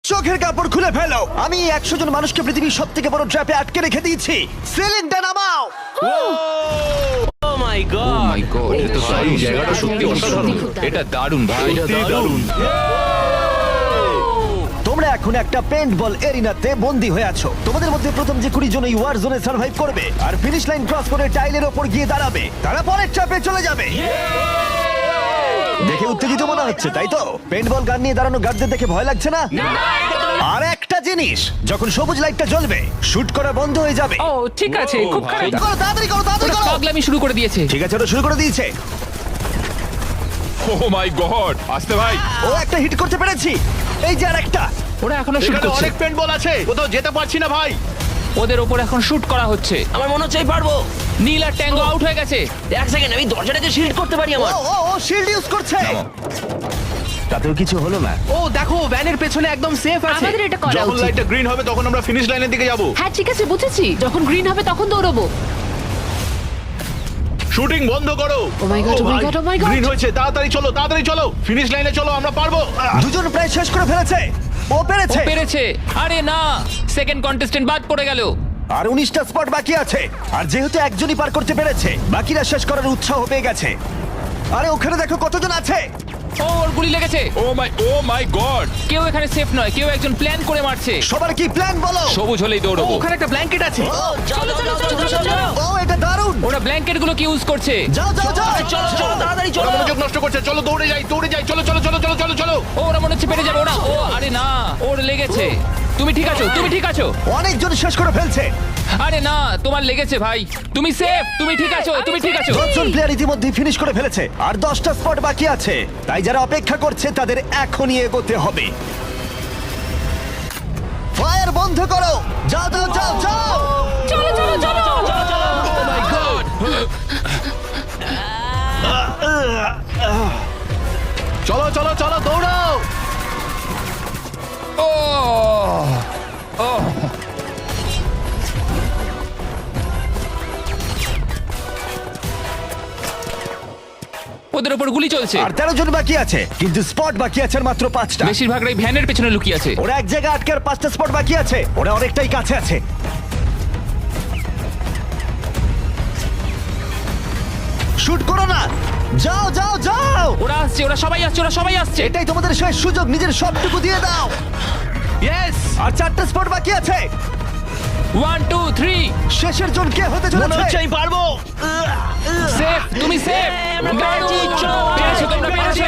চোখের কাপড় খুলে ফেলো। আমি 100 জন মানুষকে পৃথিবীর সব থেকে বড় ট্র্যাপে আটকে রেখে দিয়েছি। সিলিংটা নামাও। ও মাই গড মাই গড, এটা তো দারুণ। এই জায়গাটা সত্যি অসাধারণ। এটা দারুণ ভাই, সত্যি দারুণ। তোমরা এখন একটা পেইন্টবল এরিনাতে বন্দী হয়ে আছো। তোমাদের মধ্যে প্রথম যে 20 জন এই ওয়ার জোনে সার্ভাইভ করবে আর ফিনিশ লাইন ক্রস করে টাইলের ওপর গিয়ে দাঁড়াবে, তারা পরের ট্র্যাপে চলে যাবে। দেখে উত্তেজিত মনে হচ্ছে, তাই তো? পেইন্টবল গান নিয়ে দাঁড়ানো গার্ডদের দেখে ভয় লাগছে না? আর একটা জিনিস, যখন সবুজ লাইটটা জ্বলবে, শুট করা বন্ধ হয়ে যাবে। ও ঠিক আছে, খুব খারাপ। করো, তাড়াতাড়ি করো, তাড়াতাড়ি করো। পাগলামি শুরু করে দিয়েছে। ঠিক আছে, ওটা শুরু করে দিয়েছে। ও মাই গড, আসতে ভাই। ও একটা হিট করতে পেরেছি। এই যে আর একটা। ওরা এখনো শুট এখানে করছে। অনেক পেন্টবল আছে, কোথাও যেতে পারছি না ভাই। ওদের ওপর এখন শুট করা হচ্ছে। আমার মনে হচ্ছে আমি পারবো। নীল আর ট্যাঙ্গো আউট হয়ে গেছে। এক সেকেন্ড, আমি দরজাটাকে শিল্ড করতে পারি ও আমার। ও ও শিল্ড ইউজ করছে। তাতেও কিছু হলো না। ও দেখো, ভ্যানের পেছনে একদম সেফ আছে। আমাদের এটা করা যখন উচিত। লাইটটা গ্রিন হবে তখন আমরা ফিনিশ লাইনের দিকে যাব। হ্যাঁ ঠিক আছে, বুঝেছি। যখন গ্রিন হবে তখন দৌড়বো। শুটিং বন্ধ করো। Oh my God, oh my God, oh my God. Green হয়েছে, তাড়াতাড়ি চলো, তাড়াতাড়ি চলো। ফিনিশ লাইনে চলো, আমরা পারবো। দুজন প্রায় শেষ করে ফেলেছে। ও ও পেরেছে। পেরেছে। আরে না, সেকেন্ড কন্টেস্টেন্ট বাদ পড়ে গেল। আর 19টা স্পট বাকি আছে। আর যেহেতু একজনই পার করতে পেরেছে, বাকিরা শেষ করার উৎসাহ পেয়ে গেছে। আরে ওখানে দেখো কতজন আছে। ও, ওর গুলি লেগেছে। ও মাই গড। কেউ এখানে সেফ নয়, কেউ একজন প্ল্যান করে মারছে। সবার কি প্ল্যান বলো? সবুজ হলেই দৌড়বো। ওখানে একটা ব্ল্যাঙ্কেট আছে। ও, চলো চলো চলো চলো চলো ও এটা দারুণ। ওরা ব্ল্যাঙ্কেট গুলো কি ইউজ করছে? যাও যাও যাও। চলো চলো তাড়াতাড়ি চলো। ওরা মনোযোগ নষ্ট করছে, চলো দৌড়ে যাই, দৌড়ে যাই, চলো চলো চলো চলো চলো চলো। ও, ওরা মনে হচ্ছে পেরে যাবে। ওরা, ও আরে না, ওর লেগেছে। তুমি ঠিক আছো, তুমি ঠিক আছো। অনেকজন শেষ করে ফেলছে। আরে না, তোমার লেগেছে ভাই। তুমি সেফ, তুমি ঠিক আছো, তুমি ঠিক আছো। 10 জন প্লেয়ার ইতিমধ্যে ফিনিশ করে ফেলেছে আর 10টা স্পট বাকি আছে। তাই যারা অপেক্ষা করছে তাদের এখনই এগোতে হবে। ফায়ার বন্ধ করো। যাও যাও যাও যাও। চলো চলো চলো। ও মাই গড। চলো চলো চলো দৌড়াও। ও ও ওদের উপর গুলি চলছে। আর 13 জন বাকি আছে, কিন্তু স্পট বাকি আছে আর মাত্র 5টা। বেশিরভাগরাই ভ্যানের পেছনে লুকিয়ে আছে। ওরা এক জায়গায় আটকে আর 5টা স্পট বাকি আছে। ওরা অনেকটাই কাছে আছে। শুট করো না। যাও যাও যাও। ওরা আসছে, ওরা সবাই আসছে, ওরা সবাই আসছে। এটাই তোমাদের শেষ সুযোগ, নিজের সবটুকু দিয়ে দাও। ইয়েস। আর 4টা স্পট বাকি আছে। 1 2 3 শেষের জন কে হতে মনে হচ্ছে চলেছে? আমি পারবো। সেফ, তুমি সেফ। আমরা পেরেছি, চলো। পেরেছো, তোমরা পেরেছো।